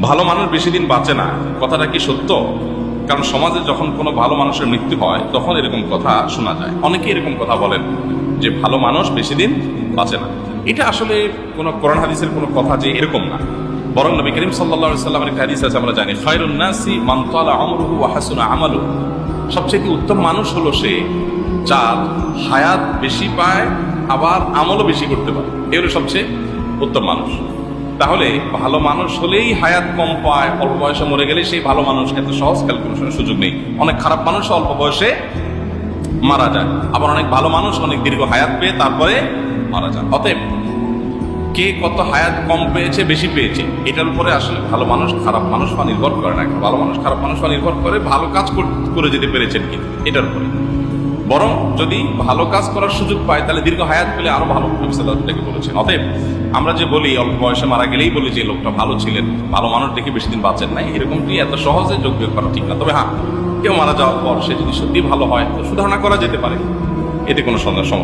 ভালো মানুষ বেশি দিন বাঁচে না, কথাটা কি সত্য? কারণ সমাজে যখন কোনো ভালো মানুষের মৃত্যু হয় তখন এরকম কথা শোনা যায়। অনেকে এরকম কথা বলেন যে ভালো মানুষ বেশি দিন বাঁচে না। এটা আসলে কোনো কোরআন হাদিসের কোনো কথা যে এরকম না, বরং নবী করিম সাল্লাল্লাহু আলাইহি ওয়াসাল্লামের একটা হাদিস আছে, আমরা জানি খায়রুন নাসি মান তালা আমরুহু ওয়া হাসুনা আমালুহু। সবচেয়ে উত্তম মানুষ হলো সে যার হায়াত বেশি পায় আবার আমলও বেশি করতে পারে, এ হলো সবচেয়ে উত্তম মানুষ। তাহলে ভালো মানুষ হলেই হায়াত কম পায়, অল্প বয়সে মরে গেলে সেই ভালো মানুষ, এত সহজ ক্যালকুলেশনের সুযোগ নেই। অনেক খারাপ মানুষ অল্প বয়সে মারা যায়, আবার অনেক ভালো মানুষ অনেক দীর্ঘ হায়াত পেয়ে তারপরে মারা যায়। অতএব কে কত হায়াত কম পেয়েছে বেশি পেয়েছে এটার উপরে আসলে ভালো মানুষ খারাপ মানুষ বা নির্ভর করে না। ভালো মানুষ খারাপ মানুষ বা নির্ভর করে ভালো কাজ করে যেতে পেরেছেন কি এটার উপরে। বরং যদি ভালো কাজ করার সুযোগ পায় তাহলে দীর্ঘ হায়াত পেলে আরো ভালো, নবী সাল্লাল্লাহু আলাইহি ওয়াসাল্লাম বলেছেন। অতএব আমরা যে বলি অল্প বয়সে মারা গেলেই বলি যে লোকটা ভালো ছিলেন, ভালো মানুষ দেখে বেশি দিন বাঁচেন নাই, এরকমটি এত সহজে যোগ্য করা ঠিক না। তবে হ্যাঁ, কেউ মারা যাওয়ার পর সে যদি সত্যি ভালো হয় তো সুধারণা করা যেতে পারে, এতে কোনো সমস্যা